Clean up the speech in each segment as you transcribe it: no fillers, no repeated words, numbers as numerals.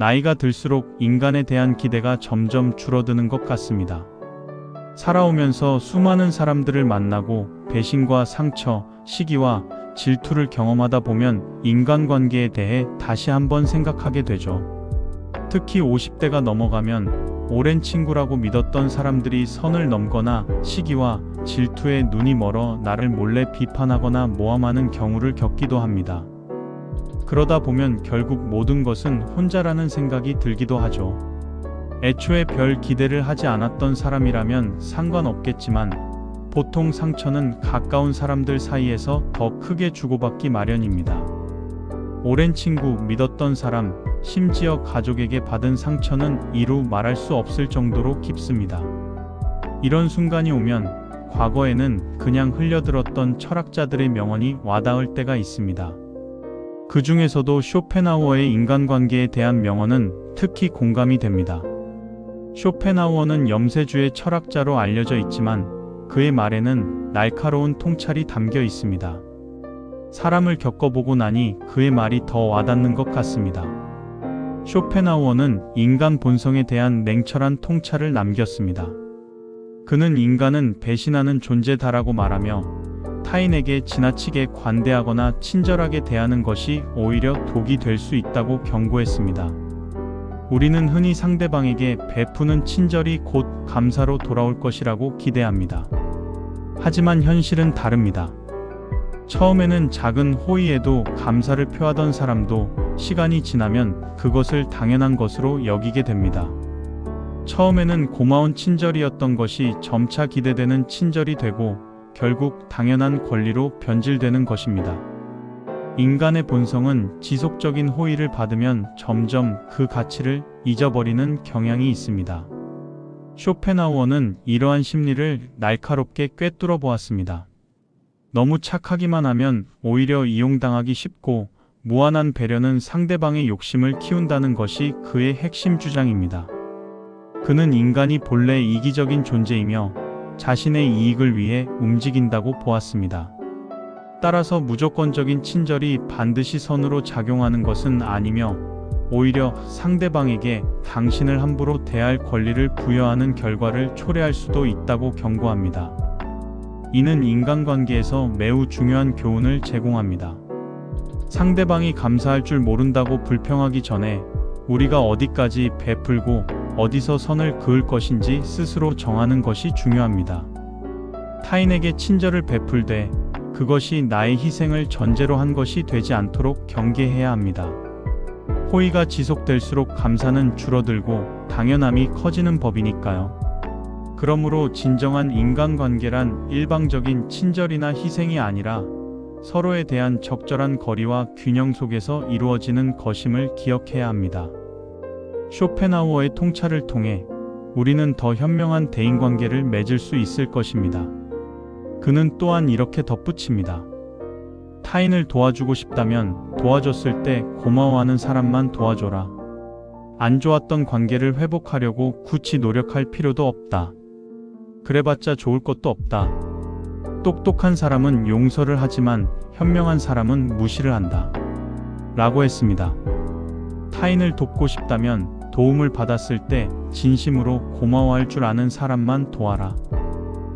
나이가 들수록 인간에 대한 기대가 점점 줄어드는 것 같습니다. 살아오면서 수많은 사람들을 만나고 배신과 상처, 시기와 질투를 경험하다 보면 인간관계에 대해 다시 한번 생각하게 되죠. 특히 50대가 넘어가면 오랜 친구라고 믿었던 사람들이 선을 넘거나 시기와 질투에 눈이 멀어 나를 몰래 비판하거나 모함하는 경우를 겪기도 합니다. 그러다 보면 결국 모든 것은 혼자라는 생각이 들기도 하죠. 애초에 별 기대를 하지 않았던 사람이라면 상관없겠지만 보통 상처는 가까운 사람들 사이에서 더 크게 주고받기 마련입니다. 오랜 친구, 믿었던 사람, 심지어 가족에게 받은 상처는 이루 말할 수 없을 정도로 깊습니다. 이런 순간이 오면 과거에는 그냥 흘려들었던 철학자들의 명언이 와닿을 때가 있습니다. 그 중에서도 쇼펜하우어의 인간관계에 대한 명언은 특히 공감이 됩니다. 쇼펜하우어는 염세주의 철학자로 알려져 있지만 그의 말에는 날카로운 통찰이 담겨 있습니다. 사람을 겪어보고 나니 그의 말이 더 와닿는 것 같습니다. 쇼펜하우어는 인간 본성에 대한 냉철한 통찰을 남겼습니다. 그는 인간은 배신하는 존재다라고 말하며 타인에게 지나치게 관대하거나 친절하게 대하는 것이 오히려 독이 될 수 있다고 경고했습니다. 우리는 흔히 상대방에게 베푸는 친절이 곧 감사로 돌아올 것이라고 기대합니다. 하지만 현실은 다릅니다. 처음에는 작은 호의에도 감사를 표하던 사람도 시간이 지나면 그것을 당연한 것으로 여기게 됩니다. 처음에는 고마운 친절이었던 것이 점차 기대되는 친절이 되고 결국 당연한 권리로 변질되는 것입니다. 인간의 본성은 지속적인 호의를 받으면 점점 그 가치를 잊어버리는 경향이 있습니다. 쇼펜하우어는 이러한 심리를 날카롭게 꿰뚫어 보았습니다. 너무 착하기만 하면 오히려 이용당하기 쉽고 무한한 배려는 상대방의 욕심을 키운다는 것이 그의 핵심 주장입니다. 그는 인간이 본래 이기적인 존재이며 자신의 이익을 위해 움직인다고 보았습니다. 따라서 무조건적인 친절이 반드시 선으로 작용하는 것은 아니며 오히려 상대방에게 당신을 함부로 대할 권리를 부여하는 결과를 초래할 수도 있다고 경고합니다. 이는 인간관계에서 매우 중요한 교훈을 제공합니다. 상대방이 감사할 줄 모른다고 불평하기 전에 우리가 어디까지 베풀고 어디서 선을 그을 것인지 스스로 정하는 것이 중요합니다. 타인에게 친절을 베풀되 그것이 나의 희생을 전제로 한 것이 되지 않도록 경계해야 합니다. 호의가 지속될수록 감사는 줄어들고 당연함이 커지는 법이니까요. 그러므로 진정한 인간관계란 일방적인 친절이나 희생이 아니라 서로에 대한 적절한 거리와 균형 속에서 이루어지는 것임을 기억해야 합니다. 쇼펜하우어의 통찰을 통해 우리는 더 현명한 대인관계를 맺을 수 있을 것입니다. 그는 또한 이렇게 덧붙입니다. 타인을 도와주고 싶다면 도와줬을 때 고마워하는 사람만 도와줘라. 안 좋았던 관계를 회복하려고 굳이 노력할 필요도 없다. 그래봤자 좋을 것도 없다. 똑똑한 사람은 용서를 하지만 현명한 사람은 무시를 한다. 라고 했습니다. 타인을 돕고 싶다면 도움을 받았을 때 진심으로 고마워할 줄 아는 사람만 도와라.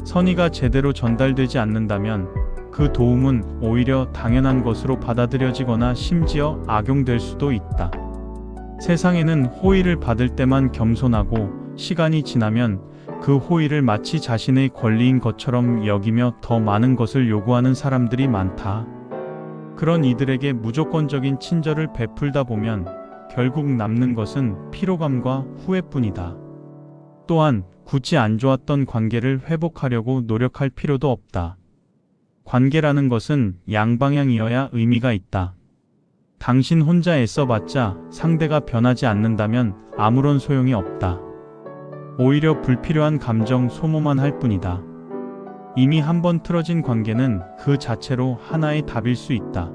선의가 제대로 전달되지 않는다면 그 도움은 오히려 당연한 것으로 받아들여지거나 심지어 악용될 수도 있다. 세상에는 호의를 받을 때만 겸손하고 시간이 지나면 그 호의를 마치 자신의 권리인 것처럼 여기며 더 많은 것을 요구하는 사람들이 많다. 그런 이들에게 무조건적인 친절을 베풀다 보면 결국 남는 것은 피로감과 후회뿐이다. 또한 굳이 안 좋았던 관계를 회복하려고 노력할 필요도 없다. 관계라는 것은 양방향이어야 의미가 있다. 당신 혼자 애써봤자 상대가 변하지 않는다면 아무런 소용이 없다. 오히려 불필요한 감정 소모만 할 뿐이다. 이미 한번 틀어진 관계는 그 자체로 하나의 답일 수 있다.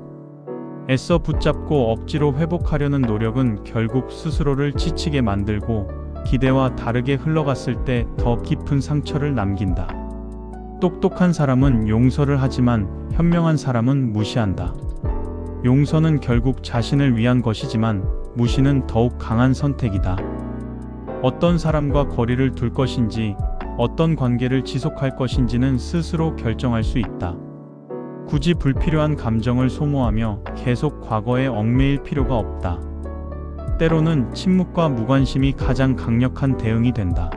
애써 붙잡고 억지로 회복하려는 노력은 결국 스스로를 지치게 만들고 기대와 다르게 흘러갔을 때 더 깊은 상처를 남긴다. 똑똑한 사람은 용서를 하지만 현명한 사람은 무시한다. 용서는 결국 자신을 위한 것이지만 무시는 더욱 강한 선택이다. 어떤 사람과 거리를 둘 것인지, 어떤 관계를 지속할 것인지는 스스로 결정할 수 있다. 굳이 불필요한 감정을 소모하며 계속 과거에 얽매일 필요가 없다. 때로는 침묵과 무관심이 가장 강력한 대응이 된다.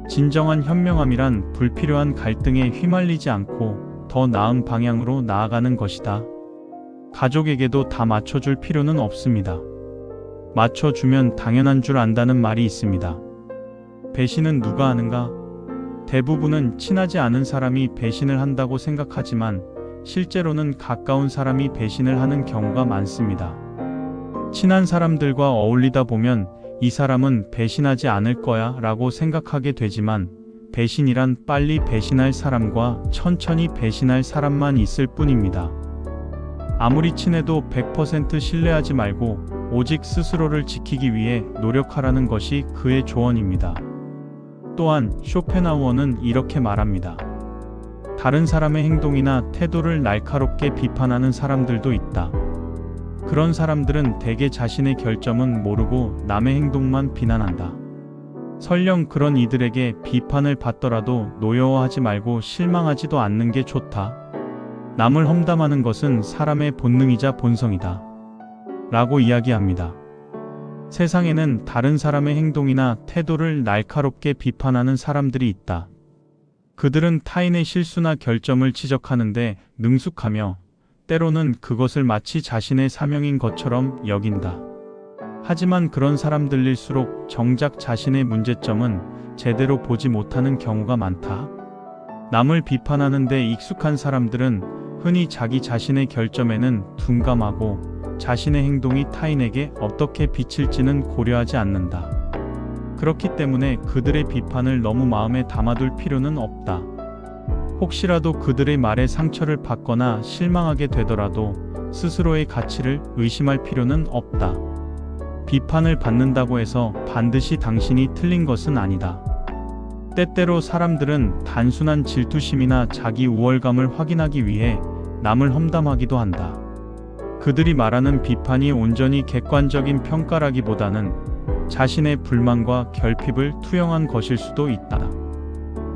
진정한 현명함이란 불필요한 갈등에 휘말리지 않고 더 나은 방향으로 나아가는 것이다. 가족에게도 다 맞춰줄 필요는 없습니다. 맞춰주면 당연한 줄 안다는 말이 있습니다. 배신은 누가 하는가? 대부분은 친하지 않은 사람이 배신을 한다고 생각하지만 실제로는 가까운 사람이 배신을 하는 경우가 많습니다. 친한 사람들과 어울리다 보면 이 사람은 배신하지 않을 거야 라고 생각하게 되지만 배신이란 빨리 배신할 사람과 천천히 배신할 사람만 있을 뿐입니다. 아무리 친해도 100% 신뢰하지 말고 오직 스스로를 지키기 위해 노력하라는 것이 그의 조언입니다. 또한 쇼펜하우어는 이렇게 말합니다. 다른 사람의 행동이나 태도를 날카롭게 비판하는 사람들도 있다. 그런 사람들은 대개 자신의 결점은 모르고 남의 행동만 비난한다. 설령 그런 이들에게 비판을 받더라도 노여워하지 말고 실망하지도 않는 게 좋다. 남을 험담하는 것은 사람의 본능이자 본성이다. 라고 이야기합니다. 세상에는 다른 사람의 행동이나 태도를 날카롭게 비판하는 사람들이 있다. 그들은 타인의 실수나 결점을 지적하는데 능숙하며 때로는 그것을 마치 자신의 사명인 것처럼 여긴다. 하지만 그런 사람들일수록 정작 자신의 문제점은 제대로 보지 못하는 경우가 많다. 남을 비판하는 데 익숙한 사람들은 흔히 자기 자신의 결점에는 둔감하고 자신의 행동이 타인에게 어떻게 비칠지는 고려하지 않는다. 그렇기 때문에 그들의 비판을 너무 마음에 담아둘 필요는 없다. 혹시라도 그들의 말에 상처를 받거나 실망하게 되더라도 스스로의 가치를 의심할 필요는 없다. 비판을 받는다고 해서 반드시 당신이 틀린 것은 아니다. 때때로 사람들은 단순한 질투심이나 자기 우월감을 확인하기 위해 남을 험담하기도 한다. 그들이 말하는 비판이 온전히 객관적인 평가라기보다는 자신의 불만과 결핍을 투영한 것일 수도 있다.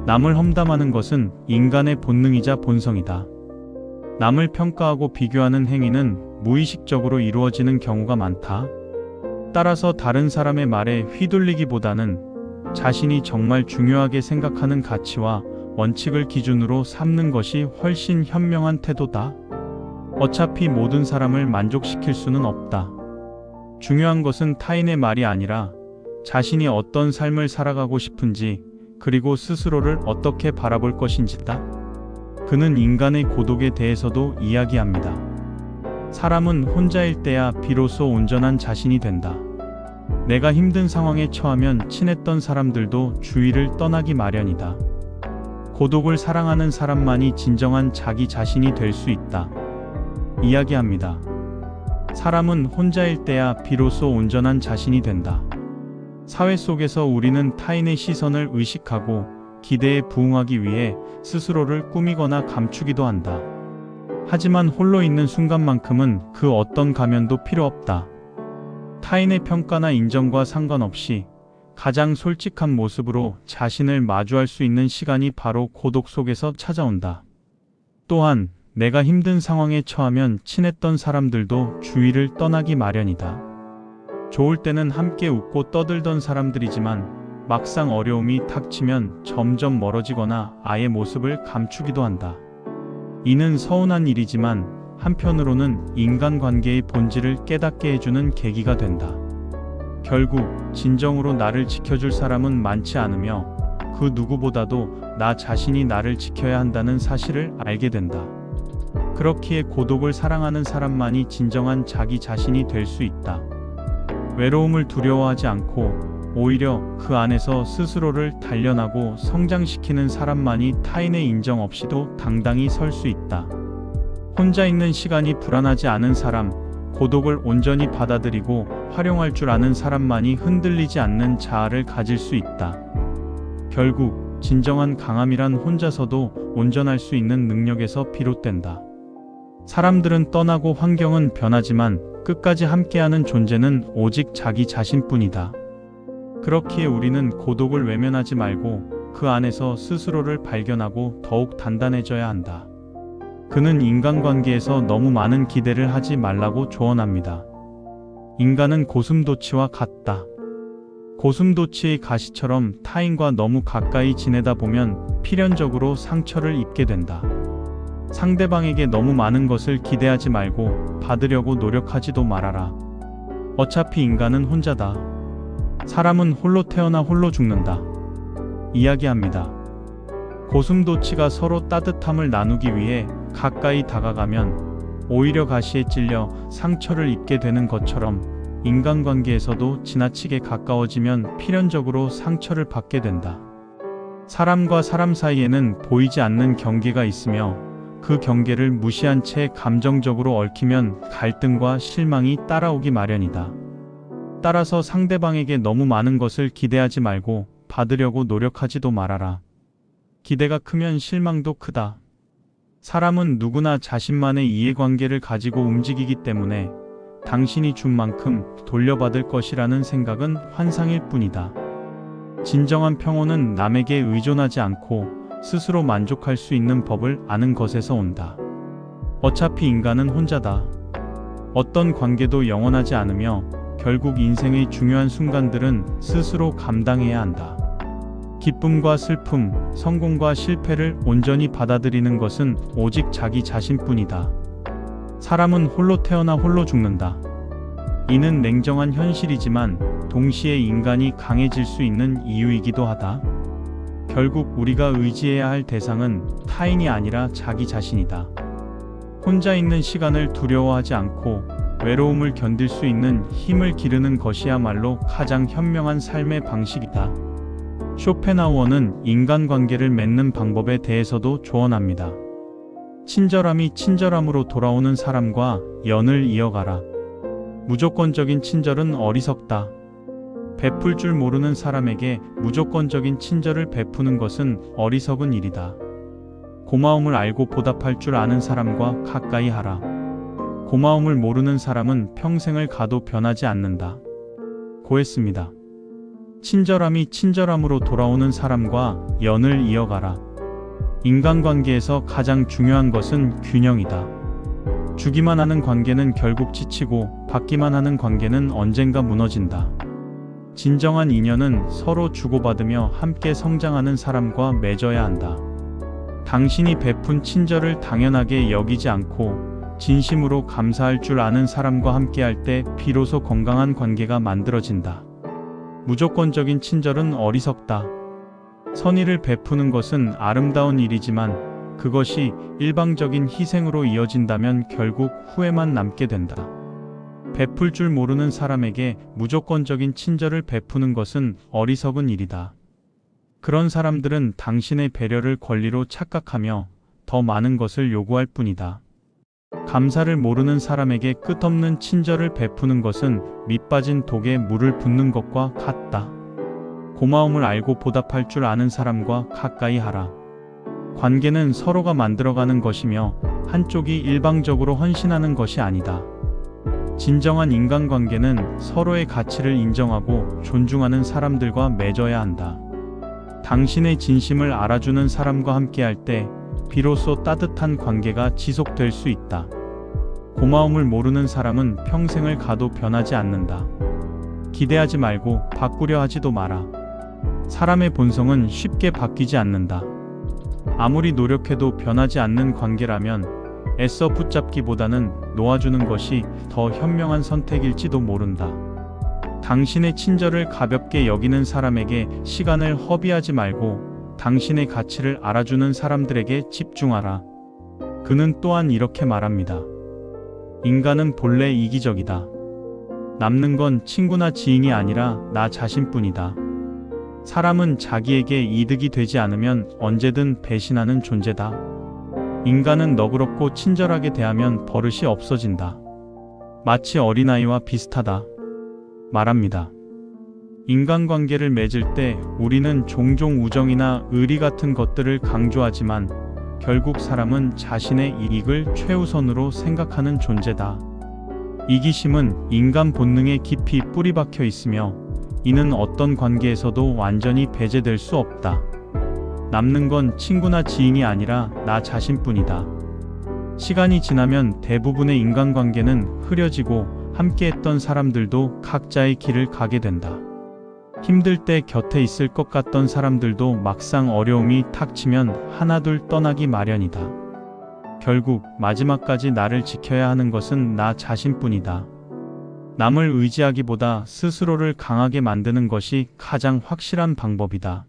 남을 험담하는 것은 인간의 본능이자 본성이다. 남을 평가하고 비교하는 행위는 무의식적으로 이루어지는 경우가 많다. 따라서 다른 사람의 말에 휘둘리기보다는 자신이 정말 중요하게 생각하는 가치와 원칙을 기준으로 삼는 것이 훨씬 현명한 태도다. 어차피 모든 사람을 만족시킬 수는 없다. 중요한 것은 타인의 말이 아니라 자신이 어떤 삶을 살아가고 싶은지 그리고 스스로를 어떻게 바라볼 것인지다. 그는 인간의 고독에 대해서도 이야기합니다. 사람은 혼자일 때야 비로소 온전한 자신이 된다. 내가 힘든 상황에 처하면 친했던 사람들도 주위를 떠나기 마련이다. 고독을 사랑하는 사람만이 진정한 자기 자신이 될 수 있다. 이야기합니다. 사람은 혼자일 때야 비로소 온전한 자신이 된다. 사회 속에서 우리는 타인의 시선을 의식하고 기대에 부응하기 위해 스스로를 꾸미거나 감추기도 한다. 하지만 홀로 있는 순간만큼은 그 어떤 가면도 필요 없다. 타인의 평가나 인정과 상관없이 가장 솔직한 모습으로 자신을 마주할 수 있는 시간이 바로 고독 속에서 찾아온다. 또한 내가 힘든 상황에 처하면 친했던 사람들도 주위를 떠나기 마련이다. 좋을 때는 함께 웃고 떠들던 사람들이지만 막상 어려움이 닥치면 점점 멀어지거나 아예 모습을 감추기도 한다. 이는 서운한 일이지만 한편으로는 인간관계의 본질을 깨닫게 해주는 계기가 된다. 결국 진정으로 나를 지켜줄 사람은 많지 않으며 그 누구보다도 나 자신이 나를 지켜야 한다는 사실을 알게 된다. 그렇기에 고독을 사랑하는 사람만이 진정한 자기 자신이 될 수 있다. 외로움을 두려워하지 않고 오히려 그 안에서 스스로를 단련하고 성장시키는 사람만이 타인의 인정 없이도 당당히 설 수 있다. 혼자 있는 시간이 불안하지 않은 사람, 고독을 온전히 받아들이고 활용할 줄 아는 사람만이 흔들리지 않는 자아를 가질 수 있다. 결국 진정한 강함이란 혼자서도 온전할 수 있는 능력에서 비롯된다. 사람들은 떠나고 환경은 변하지만 끝까지 함께하는 존재는 오직 자기 자신뿐이다. 그렇기에 우리는 고독을 외면하지 말고 그 안에서 스스로를 발견하고 더욱 단단해져야 한다. 그는 인간관계에서 너무 많은 기대를 하지 말라고 조언합니다. 인간은 고슴도치와 같다. 고슴도치의 가시처럼 타인과 너무 가까이 지내다 보면 필연적으로 상처를 입게 된다. 상대방에게 너무 많은 것을 기대하지 말고 받으려고 노력하지도 말아라. 어차피 인간은 혼자다. 사람은 홀로 태어나 홀로 죽는다. 이야기합니다. 고슴도치가 서로 따뜻함을 나누기 위해 가까이 다가가면 오히려 가시에 찔려 상처를 입게 되는 것처럼 인간관계에서도 지나치게 가까워지면 필연적으로 상처를 받게 된다. 사람과 사람 사이에는 보이지 않는 경계가 있으며 그 경계를 무시한 채 감정적으로 얽히면 갈등과 실망이 따라오기 마련이다. 따라서 상대방에게 너무 많은 것을 기대하지 말고 받으려고 노력하지도 말아라. 기대가 크면 실망도 크다. 사람은 누구나 자신만의 이해관계를 가지고 움직이기 때문에 당신이 준 만큼 돌려받을 것이라는 생각은 환상일 뿐이다. 진정한 평온은 남에게 의존하지 않고 스스로 만족할 수 있는 법을 아는 것에서 온다. 어차피 인간은 혼자다. 어떤 관계도 영원하지 않으며 결국 인생의 중요한 순간들은 스스로 감당해야 한다. 기쁨과 슬픔, 성공과 실패를 온전히 받아들이는 것은 오직 자기 자신뿐이다. 사람은 홀로 태어나 홀로 죽는다. 이는 냉정한 현실이지만 동시에 인간이 강해질 수 있는 이유이기도 하다. 결국 우리가 의지해야 할 대상은 타인이 아니라 자기 자신이다. 혼자 있는 시간을 두려워하지 않고 외로움을 견딜 수 있는 힘을 기르는 것이야말로 가장 현명한 삶의 방식이다. 쇼펜하우어는 인간관계를 맺는 방법에 대해서도 조언합니다. 친절함이 친절함으로 돌아오는 사람과 연을 이어가라. 무조건적인 친절은 어리석다. 베풀 줄 모르는 사람에게 무조건적인 친절을 베푸는 것은 어리석은 일이다. 고마움을 알고 보답할 줄 아는 사람과 가까이 하라. 고마움을 모르는 사람은 평생을 가도 변하지 않는다. 고했습니다. 친절함이 친절함으로 돌아오는 사람과 연을 이어가라. 인간관계에서 가장 중요한 것은 균형이다. 주기만 하는 관계는 결국 지치고 받기만 하는 관계는 언젠가 무너진다. 진정한 인연은 서로 주고받으며 함께 성장하는 사람과 맺어야 한다. 당신이 베푼 친절을 당연하게 여기지 않고 진심으로 감사할 줄 아는 사람과 함께할 때 비로소 건강한 관계가 만들어진다. 무조건적인 친절은 어리석다. 선의를 베푸는 것은 아름다운 일이지만 그것이 일방적인 희생으로 이어진다면 결국 후회만 남게 된다. 베풀 줄 모르는 사람에게 무조건적인 친절을 베푸는 것은 어리석은 일이다. 그런 사람들은 당신의 배려를 권리로 착각하며 더 많은 것을 요구할 뿐이다. 감사를 모르는 사람에게 끝없는 친절을 베푸는 것은 밑빠진 독에 물을 붓는 것과 같다. 고마움을 알고 보답할 줄 아는 사람과 가까이 하라. 관계는 서로가 만들어가는 것이며 한쪽이 일방적으로 헌신하는 것이 아니다. 진정한 인간관계는 서로의 가치를 인정하고 존중하는 사람들과 맺어야 한다. 당신의 진심을 알아주는 사람과 함께할 때 비로소 따뜻한 관계가 지속될 수 있다. 고마움을 모르는 사람은 평생을 가도 변하지 않는다. 기대하지 말고 바꾸려 하지도 마라. 사람의 본성은 쉽게 바뀌지 않는다. 아무리 노력해도 변하지 않는 관계라면 애써 붙잡기보다는 놓아주는 것이 더 현명한 선택일지도 모른다. 당신의 친절을 가볍게 여기는 사람에게 시간을 허비하지 말고 당신의 가치를 알아주는 사람들에게 집중하라. 그는 또한 이렇게 말합니다. 인간은 본래 이기적이다. 남는 건 친구나 지인이 아니라 나 자신뿐이다. 사람은 자기에게 이득이 되지 않으면 언제든 배신하는 존재다. 인간은 너그럽고 친절하게 대하면 버릇이 없어진다. 마치 어린아이와 비슷하다. 말합니다. 인간관계를 맺을 때 우리는 종종 우정이나 의리 같은 것들을 강조하지만 결국 사람은 자신의 이익을 최우선으로 생각하는 존재다. 이기심은 인간 본능에 깊이 뿌리박혀 있으며 이는 어떤 관계에서도 완전히 배제될 수 없다. 남는 건 친구나 지인이 아니라 나 자신뿐이다. 시간이 지나면 대부분의 인간관계는 흐려지고 함께했던 사람들도 각자의 길을 가게 된다. 힘들 때 곁에 있을 것 같던 사람들도 막상 어려움이 닥치면 하나둘 떠나기 마련이다. 결국 마지막까지 나를 지켜야 하는 것은 나 자신뿐이다. 남을 의지하기보다 스스로를 강하게 만드는 것이 가장 확실한 방법이다.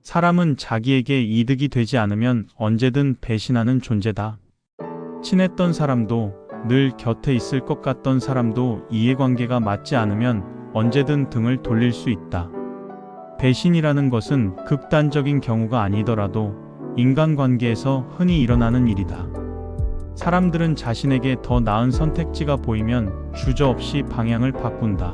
사람은 자기에게 이득이 되지 않으면 언제든 배신하는 존재다. 친했던 사람도, 늘 곁에 있을 것 같던 사람도 이해관계가 맞지 않으면 언제든 등을 돌릴 수 있다. 배신이라는 것은 극단적인 경우가 아니더라도 인간관계에서 흔히 일어나는 일이다. 사람들은 자신에게 더 나은 선택지가 보이면 주저없이 방향을 바꾼다.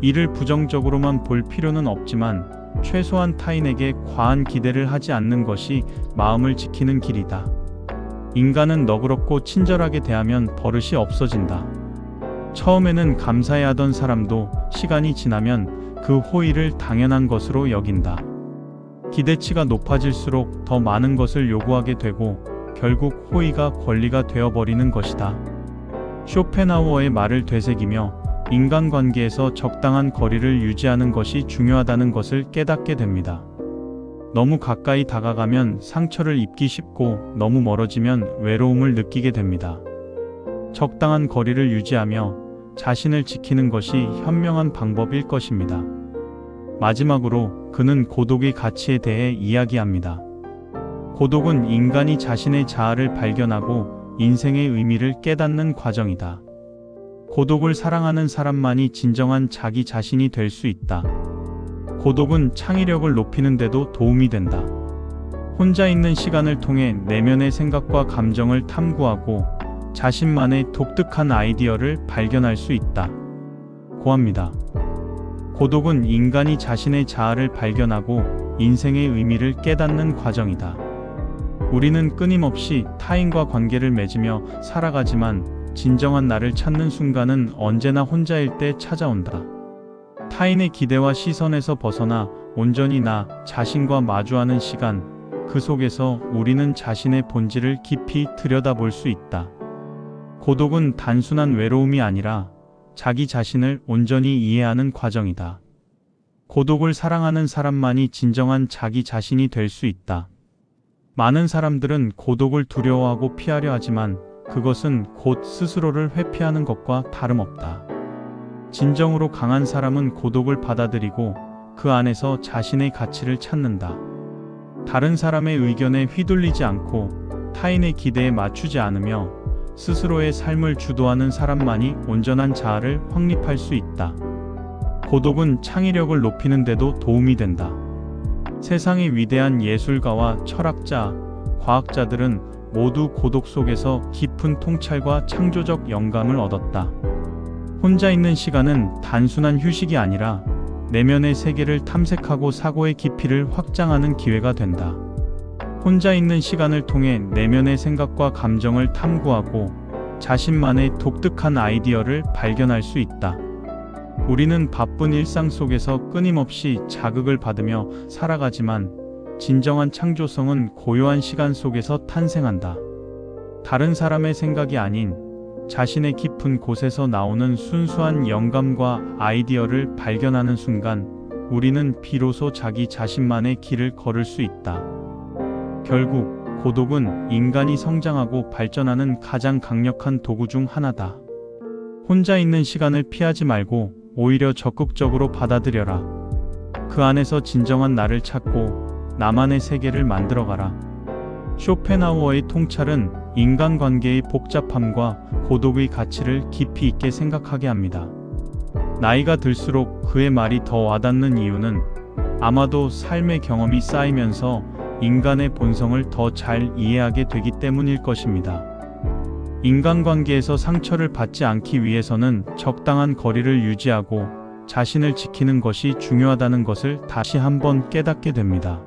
이를 부정적으로만 볼 필요는 없지만 최소한 타인에게 과한 기대를 하지 않는 것이 마음을 지키는 길이다. 인간은 너그럽고 친절하게 대하면 버릇이 없어진다. 처음에는 감사해하던 사람도 시간이 지나면 그 호의를 당연한 것으로 여긴다. 기대치가 높아질수록 더 많은 것을 요구하게 되고 결국 호의가 권리가 되어버리는 것이다. 쇼펜하우어의 말을 되새기며 인간관계에서 적당한 거리를 유지하는 것이 중요하다는 것을 깨닫게 됩니다. 너무 가까이 다가가면 상처를 입기 쉽고 너무 멀어지면 외로움을 느끼게 됩니다. 적당한 거리를 유지하며 자신을 지키는 것이 현명한 방법일 것입니다. 마지막으로 그는 고독의 가치에 대해 이야기합니다. 고독은 인간이 자신의 자아를 발견하고 인생의 의미를 깨닫는 과정이다. 고독을 사랑하는 사람만이 진정한 자기 자신이 될 수 있다. 고독은 창의력을 높이는 데도 도움이 된다. 혼자 있는 시간을 통해 내면의 생각과 감정을 탐구하고 자신만의 독특한 아이디어를 발견할 수 있다. 고합니다. 고독은 인간이 자신의 자아를 발견하고 인생의 의미를 깨닫는 과정이다. 우리는 끊임없이 타인과 관계를 맺으며 살아가지만 진정한 나를 찾는 순간은 언제나 혼자일 때 찾아온다. 타인의 기대와 시선에서 벗어나 온전히 나 자신과 마주하는 시간, 그 속에서 우리는 자신의 본질을 깊이 들여다볼 수 있다. 고독은 단순한 외로움이 아니라 자기 자신을 온전히 이해하는 과정이다. 고독을 사랑하는 사람만이 진정한 자기 자신이 될 수 있다. 많은 사람들은 고독을 두려워하고 피하려 하지만 그것은 곧 스스로를 회피하는 것과 다름없다. 진정으로 강한 사람은 고독을 받아들이고 그 안에서 자신의 가치를 찾는다. 다른 사람의 의견에 휘둘리지 않고 타인의 기대에 맞추지 않으며 스스로의 삶을 주도하는 사람만이 온전한 자아를 확립할 수 있다. 고독은 창의력을 높이는 데도 도움이 된다. 세상의 위대한 예술가와 철학자, 과학자들은 모두 고독 속에서 깊은 통찰과 창조적 영감을 얻었다. 혼자 있는 시간은 단순한 휴식이 아니라 내면의 세계를 탐색하고 사고의 깊이를 확장하는 기회가 된다. 혼자 있는 시간을 통해 내면의 생각과 감정을 탐구하고 자신만의 독특한 아이디어를 발견할 수 있다. 우리는 바쁜 일상 속에서 끊임없이 자극을 받으며 살아가지만 진정한 창조성은 고요한 시간 속에서 탄생한다. 다른 사람의 생각이 아닌 자신의 깊은 곳에서 나오는 순수한 영감과 아이디어를 발견하는 순간 우리는 비로소 자기 자신만의 길을 걸을 수 있다. 결국 고독은 인간이 성장하고 발전하는 가장 강력한 도구 중 하나다. 혼자 있는 시간을 피하지 말고 오히려 적극적으로 받아들여라. 그 안에서 진정한 나를 찾고 나만의 세계를 만들어가라. 쇼펜하우어의 통찰은 인간관계의 복잡함과 고독의 가치를 깊이 있게 생각하게 합니다. 나이가 들수록 그의 말이 더 와닿는 이유는 아마도 삶의 경험이 쌓이면서 인간의 본성을 더 잘 이해하게 되기 때문일 것입니다. 인간관계에서 상처를 받지 않기 위해서는 적당한 거리를 유지하고 자신을 지키는 것이 중요하다는 것을 다시 한번 깨닫게 됩니다.